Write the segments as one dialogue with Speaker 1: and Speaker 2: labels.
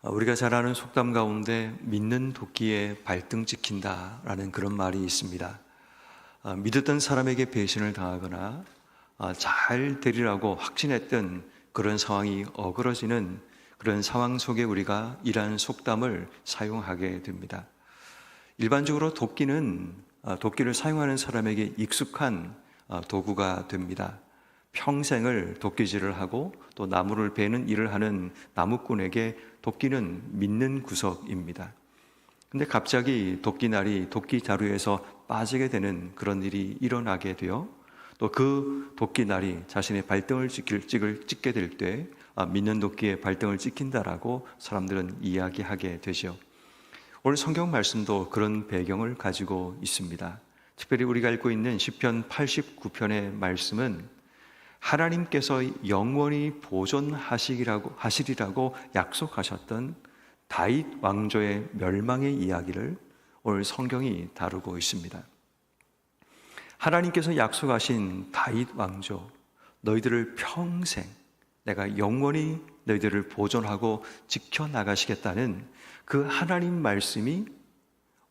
Speaker 1: 우리가 잘 아는 속담 가운데 믿는 도끼에 발등 찍힌다라는 그런 말이 있습니다. 믿었던 사람에게 배신을 당하거나 잘 되리라고 확신했던 그런 상황이 어그러지는 그런 상황 속에 우리가 이러한 속담을 사용하게 됩니다. 일반적으로 도끼를 사용하는 사람에게 익숙한 도구가 됩니다. 평생을 도끼질을 하고 또 나무를 베는 일을 하는 나무꾼에게 도끼는 믿는 구석입니다. 근데 갑자기 도끼날이 도끼 자루에서 빠지게 되는 그런 일이 일어나게 되어 또 그 도끼날이 자신의 발등을 찍게 될 때 믿는 도끼에 발등을 찍힌다라고 사람들은 이야기하게 되죠. 오늘 성경 말씀도 그런 배경을 가지고 있습니다. 특별히 우리가 읽고 있는 시편 89편의 말씀은 하나님께서 영원히 보존하시리라고 약속하셨던 다윗 왕조의 멸망의 이야기를 오늘 성경이 다루고 있습니다. 하나님께서 약속하신 다윗 왕조, 너희들을 평생 내가 영원히 너희들을 보존하고 지켜나가시겠다는 그 하나님 말씀이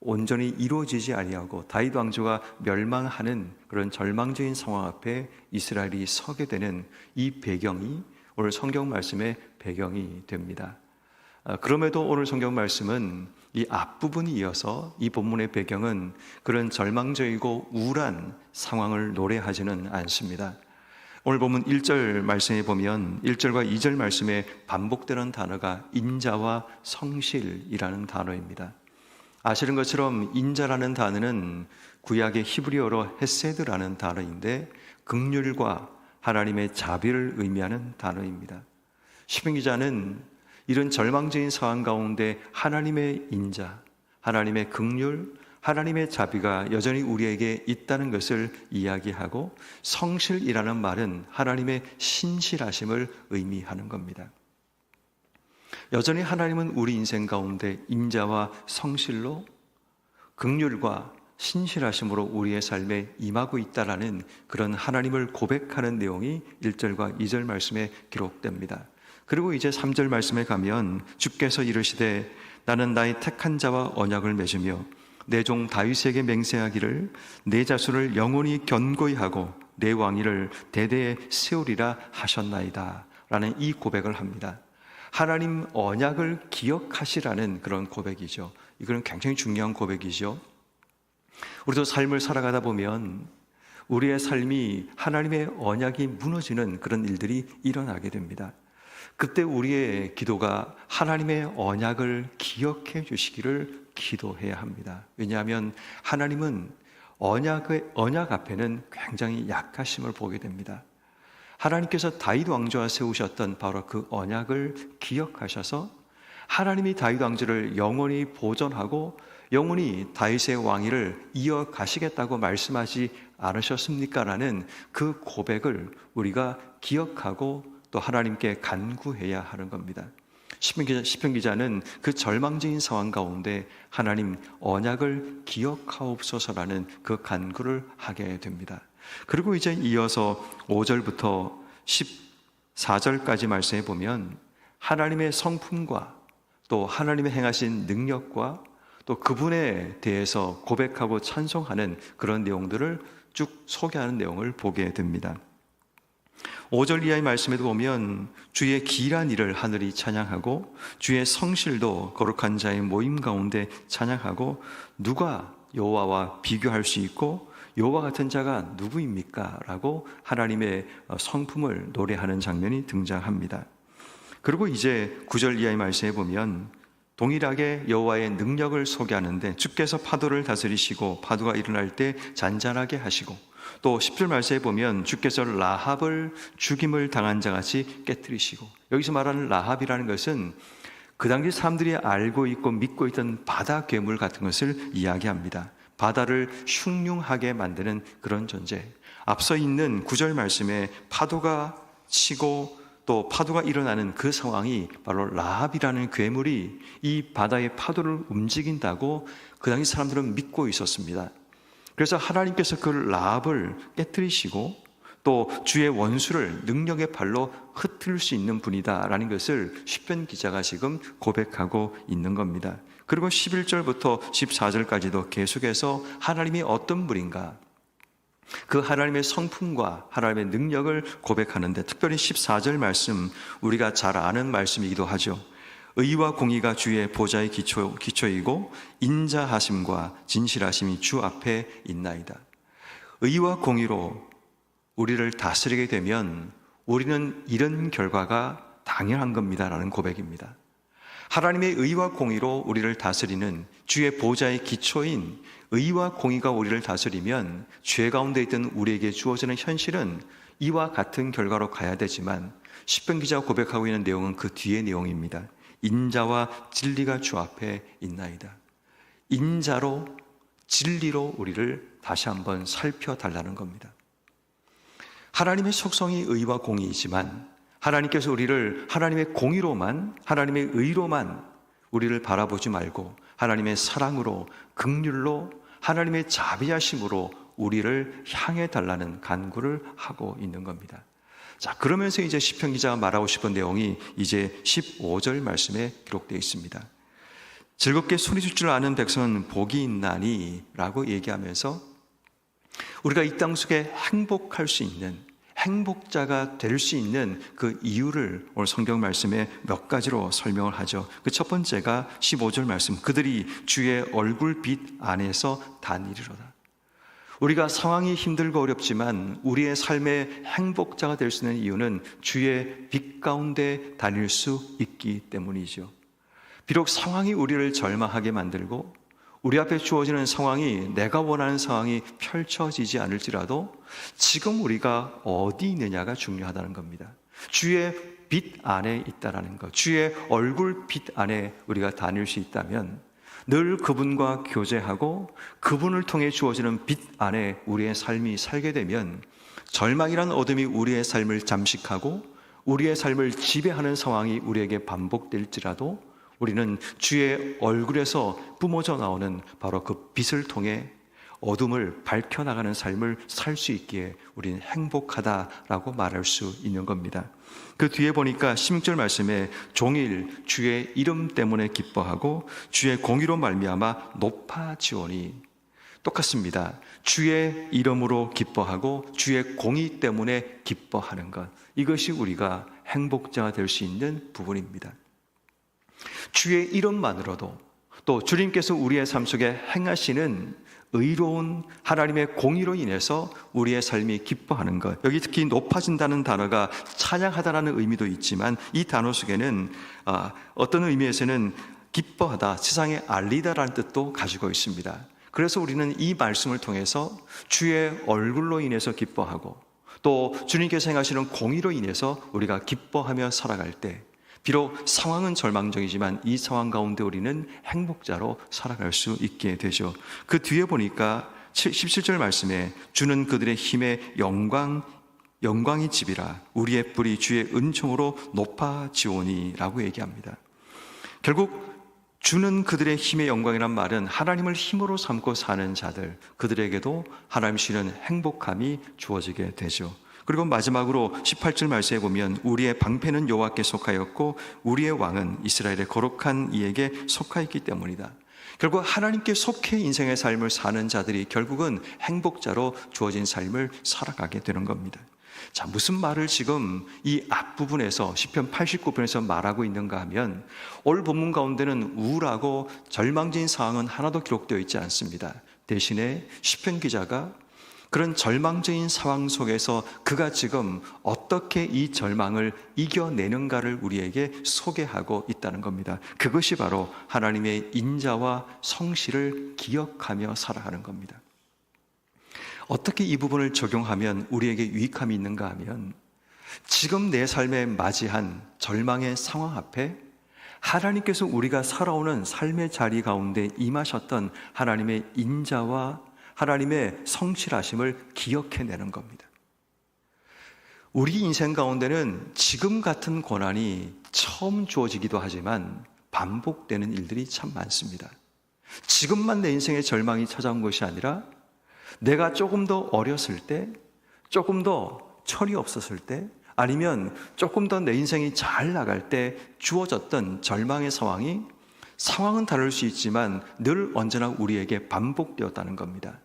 Speaker 1: 온전히 이루어지지 아니하고 다윗 왕조가 멸망하는 그런 절망적인 상황 앞에 이스라엘이 서게 되는 이 배경이 오늘 성경 말씀의 배경이 됩니다. 그럼에도 오늘 성경 말씀은 이 앞부분이 이어서 이 본문의 배경은 그런 절망적이고 우울한 상황을 노래하지는 않습니다. 오늘 본문 1절 말씀에 보면 1절과 2절 말씀에 반복되는 단어가 인자와 성실이라는 단어입니다. 아시는 것처럼 인자라는 단어는 구약의 히브리어로 헤세드라는 단어인데 긍휼과 하나님의 자비를 의미하는 단어입니다. 시편 기자는 이런 절망적인 상황 가운데 하나님의 인자, 하나님의 긍휼, 하나님의 자비가 여전히 우리에게 있다는 것을 이야기하고 성실이라는 말은 하나님의 신실하심을 의미하는 겁니다. 여전히 하나님은 우리 인생 가운데 인자와 성실로 긍휼과 신실하심으로 우리의 삶에 임하고 있다라는 그런 하나님을 고백하는 내용이 1절과 2절 말씀에 기록됩니다. 그리고 이제 3절 말씀에 가면 주께서 이르시되 나는 나의 택한 자와 언약을 맺으며 내 종 다윗에게 맹세하기를 내 자손을 영원히 견고히 하고 내 왕위를 대대에 세우리라 하셨나이다 라는 이 고백을 합니다. 하나님 언약을 기억하시라는 그런 고백이죠. 이거는 굉장히 중요한 고백이죠. 우리도 삶을 살아가다 보면 우리의 삶이 하나님의 언약이 무너지는 그런 일들이 일어나게 됩니다. 그때 우리의 기도가 하나님의 언약을 기억해 주시기를 기도해야 합니다. 왜냐하면 하나님은 언약 앞에는 굉장히 약하심을 보게 됩니다. 하나님께서 다윗 왕조와 세우셨던 바로 그 언약을 기억하셔서 하나님이 다윗 왕조를 영원히 보존하고 영원히 다윗의 왕위를 이어가시겠다고 말씀하지 않으셨습니까? 라는 그 고백을 우리가 기억하고 또 하나님께 간구해야 하는 겁니다. 시편 기자는 그 절망적인 상황 가운데 하나님 언약을 기억하옵소서라는 그 간구를 하게 됩니다. 그리고 이제 이어서 5절부터 14절까지 말씀해 보면 하나님의 성품과 또 하나님의 행하신 능력과 또 그분에 대해서 고백하고 찬송하는 그런 내용들을 쭉 소개하는 내용을 보게 됩니다. 5절 이하의 말씀에도 보면 주의 기이한 일을 하늘이 찬양하고 주의 성실도 거룩한 자의 모임 가운데 찬양하고 누가 여호와와 비교할 수 있고 여호와 같은 자가 누구입니까? 라고 하나님의 성품을 노래하는 장면이 등장합니다. 그리고 이제 9절 이하의 말씀에 보면 동일하게 여호와의 능력을 소개하는데 주께서 파도를 다스리시고 파도가 일어날 때 잔잔하게 하시고 또 10절 말씀에 보면 주께서 라합을 죽임을 당한 자같이 깨뜨리시고 여기서 말하는 라합이라는 것은 그 당시 사람들이 알고 있고 믿고 있던 바다 괴물 같은 것을 이야기합니다. 바다를 흉흉하게 만드는 그런 존재. 앞서 있는 9절 말씀에 파도가 치고 또 파도가 일어나는 그 상황이 바로 라합이라는 괴물이 이 바다의 파도를 움직인다고 그 당시 사람들은 믿고 있었습니다. 그래서 하나님께서 그 라합을 깨뜨리시고 또 주의 원수를 능력의 발로 흩을 수 있는 분이다라는 것을 시편 기자가 지금 고백하고 있는 겁니다. 그리고 11절부터 14절까지도 계속해서 하나님이 어떤 분인가, 그 하나님의 성품과 하나님의 능력을 고백하는데, 특별히 14절 말씀, 우리가 잘 아는 말씀이기도 하죠. 의와 공의가 주의 보좌의 기초이고 인자하심과 진실하심이 주 앞에 있나이다. 의와 공의로 우리를 다스리게 되면 우리는 이런 결과가 당연한 겁니다라는 고백입니다. 하나님의 의와 공의로 우리를 다스리는 주의 보좌의 기초인 의와 공의가 우리를 다스리면 죄 가운데 있던 우리에게 주어지는 현실은 이와 같은 결과로 가야 되지만, 시편 기자가 고백하고 있는 내용은 그 뒤의 내용입니다. 인자와 진리가 주 앞에 있나이다. 인자로 진리로 우리를 다시 한번 살펴달라는 겁니다. 하나님의 속성이 의와 공의이지만 하나님께서 우리를 하나님의 공의로만, 하나님의 의로만 우리를 바라보지 말고 하나님의 사랑으로, 긍휼로, 하나님의 자비하심으로 우리를 향해 달라는 간구를 하고 있는 겁니다. 자, 그러면서 이제 시편 기자가 말하고 싶은 내용이 이제 15절 말씀에 기록되어 있습니다. 즐겁게 소리칠 줄 아는 백성은 복이 있나니 라고 얘기하면서 우리가 이 땅 속에 행복할 수 있는, 행복자가 될 수 있는 그 이유를 오늘 성경 말씀에 몇 가지로 설명을 하죠. 그 첫 번째가 15절 말씀, 그들이 주의 얼굴빛 안에서 다니리로다. 우리가 상황이 힘들고 어렵지만 우리의 삶의 행복자가 될 수 있는 이유는 주의 빛 가운데 다닐 수 있기 때문이죠. 비록 상황이 우리를 절망하게 만들고 우리 앞에 주어지는 상황이 내가 원하는 상황이 펼쳐지지 않을지라도 지금 우리가 어디 있느냐가 중요하다는 겁니다. 주의 빛 안에 있다라는 것, 주의 얼굴 빛 안에 우리가 다닐 수 있다면 늘 그분과 교제하고 그분을 통해 주어지는 빛 안에 우리의 삶이 살게 되면 절망이란 어둠이 우리의 삶을 잠식하고 우리의 삶을 지배하는 상황이 우리에게 반복될지라도 우리는 주의 얼굴에서 뿜어져 나오는 바로 그 빛을 통해 어둠을 밝혀나가는 삶을 살 수 있기에 우리는 행복하다라고 말할 수 있는 겁니다. 그 뒤에 보니까 16절 말씀에 종일 주의 이름 때문에 기뻐하고 주의 공의로 말미암아 높아지오니, 똑같습니다. 주의 이름으로 기뻐하고 주의 공의 때문에 기뻐하는 것, 이것이 우리가 행복자가 될 수 있는 부분입니다. 주의 이름만으로도, 또 주님께서 우리의 삶 속에 행하시는 의로운 하나님의 공의로 인해서 우리의 삶이 기뻐하는 것, 여기 특히 높아진다는 단어가 찬양하다라는 의미도 있지만 이 단어 속에는 어떤 의미에서는 기뻐하다, 세상에 알리다라는 뜻도 가지고 있습니다. 그래서 우리는 이 말씀을 통해서 주의 얼굴로 인해서 기뻐하고 또 주님께서 행하시는 공의로 인해서 우리가 기뻐하며 살아갈 때 비록 상황은 절망적이지만 이 상황 가운데 우리는 행복자로 살아갈 수 있게 되죠. 그 뒤에 보니까 17절 말씀에 주는 그들의 힘의 영광이 집이라 우리의 뿔이 주의 은총으로 높아지오니 라고 얘기합니다. 결국 주는 그들의 힘의 영광이란 말은 하나님을 힘으로 삼고 사는 자들, 그들에게도 하나님 주시는 행복함이 주어지게 되죠. 그리고 마지막으로 18절 말씀에 보면 우리의 방패는 여호와께 속하였고 우리의 왕은 이스라엘의 거룩한 이에게 속하였기 때문이다. 결국 하나님께 속해 인생의 삶을 사는 자들이 결국은 행복자로 주어진 삶을 살아가게 되는 겁니다. 자, 무슨 말을 지금 이 앞부분에서 시편 89편에서 말하고 있는가 하면 오늘 본문 가운데는 우울하고 절망적인 상황은 하나도 기록되어 있지 않습니다. 대신에 시편 기자가 그런 절망적인 상황 속에서 그가 지금 어떻게 이 절망을 이겨내는가를 우리에게 소개하고 있다는 겁니다. 그것이 바로 하나님의 인자와 성실을 기억하며 살아가는 겁니다. 어떻게 이 부분을 적용하면 우리에게 유익함이 있는가 하면 지금 내 삶에 맞이한 절망의 상황 앞에 하나님께서 우리가 살아오는 삶의 자리 가운데 임하셨던 하나님의 인자와 하나님의 성실하심을 기억해내는 겁니다. 우리 인생 가운데는 지금 같은 고난이 처음 주어지기도 하지만 반복되는 일들이 참 많습니다. 지금만 내 인생의 절망이 찾아온 것이 아니라 내가 조금 더 어렸을 때, 조금 더 철이 없었을 때, 아니면 조금 더 내 인생이 잘 나갈 때 주어졌던 절망의 상황은 다를 수 있지만 늘 언제나 우리에게 반복되었다는 겁니다.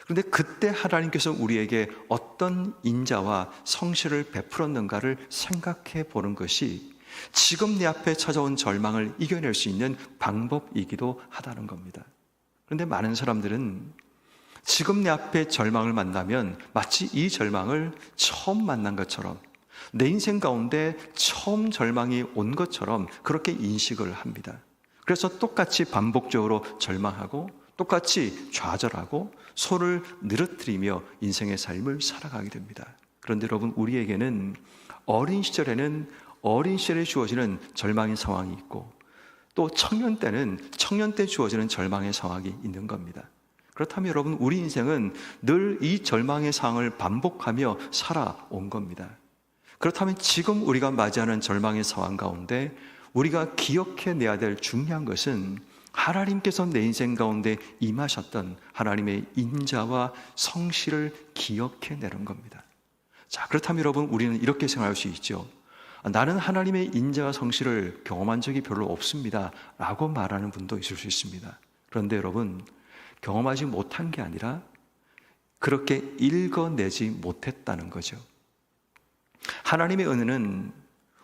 Speaker 1: 그런데 그때 하나님께서 우리에게 어떤 인자와 성실을 베풀었는가를 생각해 보는 것이 지금 내 앞에 찾아온 절망을 이겨낼 수 있는 방법이기도 하다는 겁니다. 그런데 많은 사람들은 지금 내 앞에 절망을 만나면 마치 이 절망을 처음 만난 것처럼, 내 인생 가운데 처음 절망이 온 것처럼 그렇게 인식을 합니다. 그래서 똑같이 반복적으로 절망하고 똑같이 좌절하고 소를 늘어뜨리며 인생의 삶을 살아가게 됩니다. 그런데 여러분, 우리에게는 어린 시절에 주어지는 절망의 상황이 있고, 또 청년 때는 청년 때 주어지는 절망의 상황이 있는 겁니다. 그렇다면 여러분, 우리 인생은 늘 이 절망의 상황을 반복하며 살아온 겁니다. 그렇다면 지금 우리가 맞이하는 절망의 상황 가운데 우리가 기억해내야 될 중요한 것은 하나님께서 내 인생 가운데 임하셨던 하나님의 인자와 성실을 기억해내는 겁니다. 자, 그렇다면 여러분, 우리는 이렇게 생각할 수 있죠. 나는 하나님의 인자와 성실을 경험한 적이 별로 없습니다 라고 말하는 분도 있을 수 있습니다. 그런데 여러분, 경험하지 못한 게 아니라 그렇게 읽어내지 못했다는 거죠. 하나님의 은혜는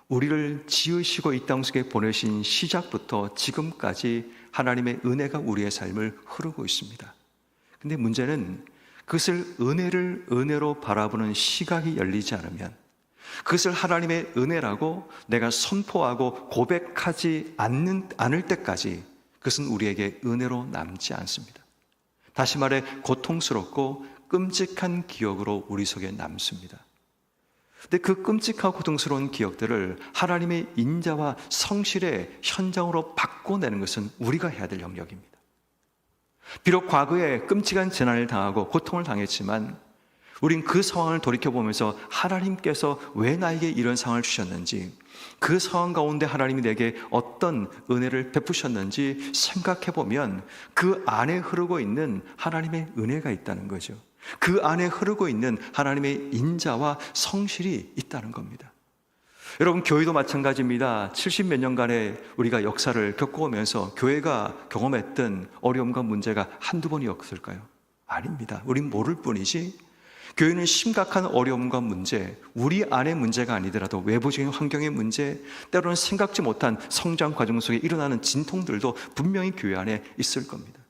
Speaker 1: 우리를 지으시고 이 땅 속에 보내신 시작부터 지금까지 하나님의 은혜가 우리의 삶을 흐르고 있습니다. 근데 문제는 그것을 은혜로 바라보는 시각이 열리지 않으면, 그것을 하나님의 은혜라고 내가 선포하고 고백하지 않을 때까지 그것은 우리에게 은혜로 남지 않습니다. 다시 말해 고통스럽고 끔찍한 기억으로 우리 속에 남습니다. 근데 그 끔찍하고 고통스러운 기억들을 하나님의 인자와 성실의 현장으로 바꿔내는 것은 우리가 해야 될 영역입니다. 비록 과거에 끔찍한 재난을 당하고 고통을 당했지만 우린 그 상황을 돌이켜보면서 하나님께서 왜 나에게 이런 상황을 주셨는지, 그 상황 가운데 하나님이 내게 어떤 은혜를 베푸셨는지 생각해보면 그 안에 흐르고 있는 하나님의 은혜가 있다는 거죠. 그 안에 흐르고 있는 하나님의 인자와 성실이 있다는 겁니다. 여러분, 교회도 마찬가지입니다. 70몇 년간의 우리가 역사를 겪어오면서 교회가 경험했던 어려움과 문제가 한두 번이었을까요? 아닙니다. 우린 모를 뿐이지, 교회는 심각한 어려움과 문제, 우리 안의 문제가 아니더라도 외부적인 환경의 문제, 때로는 생각지 못한 성장 과정 속에 일어나는 진통들도 분명히 교회 안에 있을 겁니다.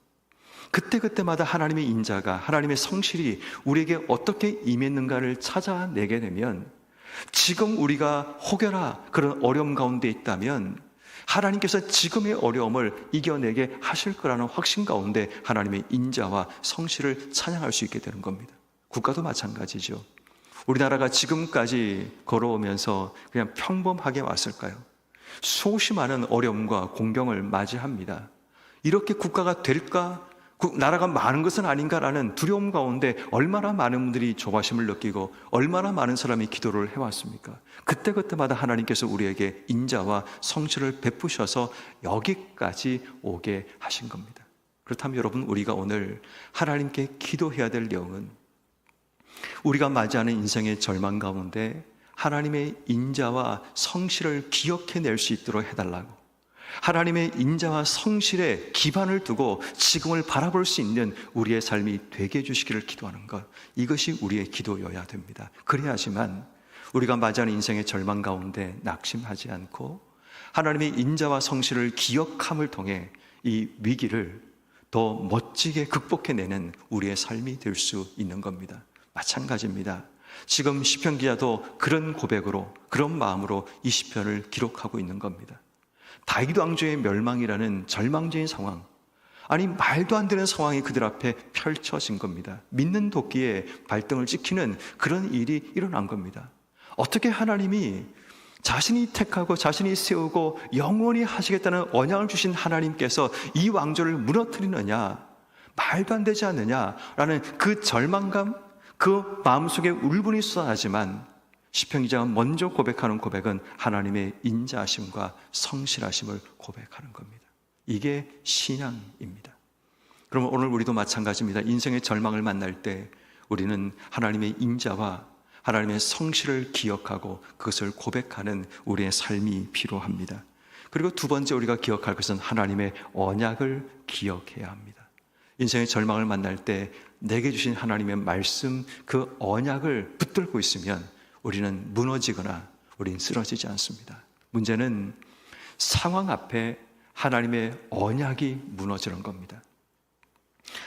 Speaker 1: 그때마다 하나님의 인자가, 하나님의 성실이 우리에게 어떻게 임했는가를 찾아내게 되면, 지금 우리가 혹여나 그런 어려움 가운데 있다면 하나님께서 지금의 어려움을 이겨내게 하실 거라는 확신 가운데 하나님의 인자와 성실을 찬양할 수 있게 되는 겁니다. 국가도 마찬가지죠. 우리나라가 지금까지 걸어오면서 그냥 평범하게 왔을까요? 수없이 많은 어려움과 공경을 맞이합니다. 이렇게 국가가 될까? 나라가 많은 것은 아닌가라는 두려움 가운데 얼마나 많은 분들이 조바심을 느끼고 얼마나 많은 사람이 기도를 해왔습니까? 그때마다 하나님께서 우리에게 인자와 성실을 베푸셔서 여기까지 오게 하신 겁니다. 그렇다면 여러분, 우리가 오늘 하나님께 기도해야 될 내용은 우리가 맞이하는 인생의 절망 가운데 하나님의 인자와 성실을 기억해낼 수 있도록 해달라고, 하나님의 인자와 성실에 기반을 두고 지금을 바라볼 수 있는 우리의 삶이 되게 해주시기를 기도하는 것, 이것이 우리의 기도여야 됩니다. 그래야지만 우리가 맞이하는 인생의 절망 가운데 낙심하지 않고 하나님의 인자와 성실을 기억함을 통해 이 위기를 더 멋지게 극복해내는 우리의 삶이 될 수 있는 겁니다. 마찬가지입니다. 지금 시편 기자도 그런 고백으로, 그런 마음으로 이 시편을 기록하고 있는 겁니다. 다윗 왕조의 멸망이라는 절망적인 상황, 아니 말도 안 되는 상황이 그들 앞에 펼쳐진 겁니다. 믿는 도끼에 발등을 찍히는 그런 일이 일어난 겁니다. 어떻게 하나님이 자신이 택하고 자신이 세우고 영원히 하시겠다는 언약을 주신 하나님께서 이 왕조를 무너뜨리느냐, 말도 안 되지 않느냐라는 그 절망감, 그 마음속에 울분이 쏟아지만 시편 기자가 먼저 고백하는 고백은 하나님의 인자하심과 성실하심을 고백하는 겁니다. 이게 신앙입니다. 그러면 오늘 우리도 마찬가지입니다. 인생의 절망을 만날 때 우리는 하나님의 인자와 하나님의 성실을 기억하고 그것을 고백하는 우리의 삶이 필요합니다. 그리고 두 번째 우리가 기억할 것은 하나님의 언약을 기억해야 합니다. 인생의 절망을 만날 때 내게 주신 하나님의 말씀, 그 언약을 붙들고 있으면 우리는 무너지거나 우리는 쓰러지지 않습니다. 문제는 상황 앞에 하나님의 언약이 무너지는 겁니다.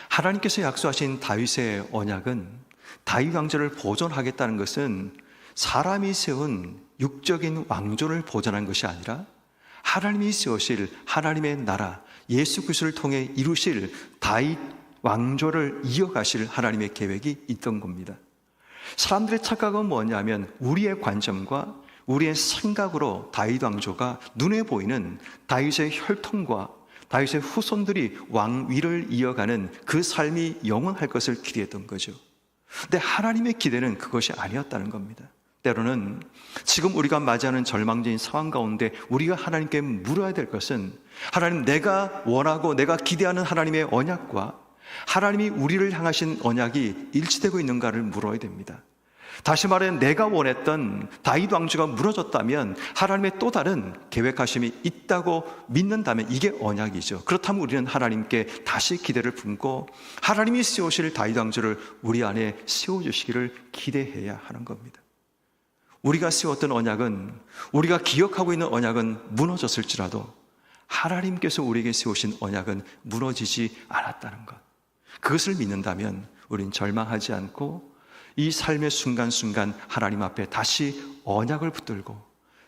Speaker 1: 하나님께서 약속하신 다윗의 언약은, 다윗 왕조를 보존하겠다는 것은 사람이 세운 육적인 왕조를 보존한 것이 아니라 하나님이 세우실 하나님의 나라, 예수 그리스도를 통해 이루실 다윗 왕조를 이어가실 하나님의 계획이 있던 겁니다. 사람들의 착각은 뭐냐면 우리의 관점과 우리의 생각으로 다윗 왕조가 눈에 보이는 다윗의 혈통과 다윗의 후손들이 왕위를 이어가는 그 삶이 영원할 것을 기대했던 거죠. 근데 하나님의 기대는 그것이 아니었다는 겁니다. 때로는 지금 우리가 맞이하는 절망적인 상황 가운데 우리가 하나님께 물어야 될 것은, 하나님, 내가 원하고 내가 기대하는 하나님의 언약과 하나님이 우리를 향하신 언약이 일치되고 있는가를 물어야 됩니다. 다시 말해, 내가 원했던 다윗 왕조가 무너졌다면 하나님의 또 다른 계획하심이 있다고 믿는다면 이게 언약이죠. 그렇다면 우리는 하나님께 다시 기대를 품고 하나님이 세우실 다윗 왕조를 우리 안에 세워주시기를 기대해야 하는 겁니다. 우리가 세웠던 언약은, 우리가 기억하고 있는 언약은 무너졌을지라도 하나님께서 우리에게 세우신 언약은 무너지지 않았다는 것, 그것을 믿는다면 우린 절망하지 않고 이 삶의 순간순간 하나님 앞에 다시 언약을 붙들고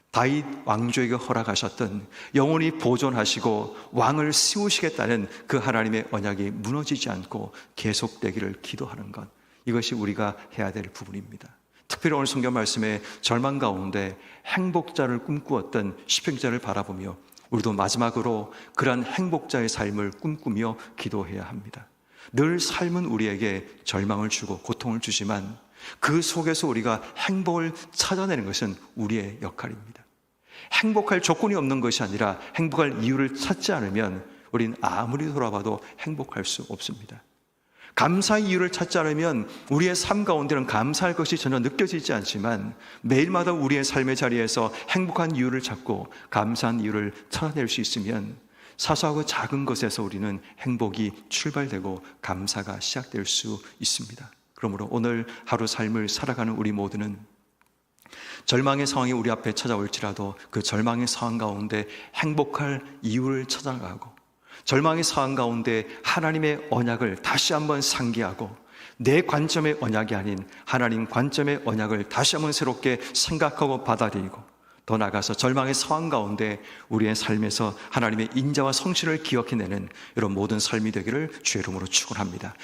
Speaker 1: 다윗 왕조에게 허락하셨던 영원히 보존하시고 왕을 세우시겠다는 그 하나님의 언약이 무너지지 않고 계속되기를 기도하는 것, 이것이 우리가 해야 될 부분입니다. 특별히 오늘 성경 말씀에 절망 가운데 행복자를 꿈꾸었던 시편자를 바라보며 우리도 마지막으로 그러한 행복자의 삶을 꿈꾸며 기도해야 합니다. 늘 삶은 우리에게 절망을 주고 고통을 주지만 그 속에서 우리가 행복을 찾아내는 것은 우리의 역할입니다. 행복할 조건이 없는 것이 아니라 행복할 이유를 찾지 않으면 우리는 아무리 돌아봐도 행복할 수 없습니다. 감사의 이유를 찾지 않으면 우리의 삶 가운데는 감사할 것이 전혀 느껴지지 않지만 매일마다 우리의 삶의 자리에서 행복한 이유를 찾고 감사한 이유를 찾아낼 수 있으면 사소하고 작은 것에서 우리는 행복이 출발되고 감사가 시작될 수 있습니다. 그러므로 오늘 하루 삶을 살아가는 우리 모두는 절망의 상황이 우리 앞에 찾아올지라도 그 절망의 상황 가운데 행복할 이유를 찾아가고, 절망의 상황 가운데 하나님의 언약을 다시 한번 상기하고 내 관점의 언약이 아닌 하나님 관점의 언약을 다시 한번 새롭게 생각하고 받아들이고, 더 나아가서 절망의 상황 가운데 우리의 삶에서 하나님의 인자와 성실을 기억해내는 이런 모든 삶이 되기를 주의 이름으로 축원합니다.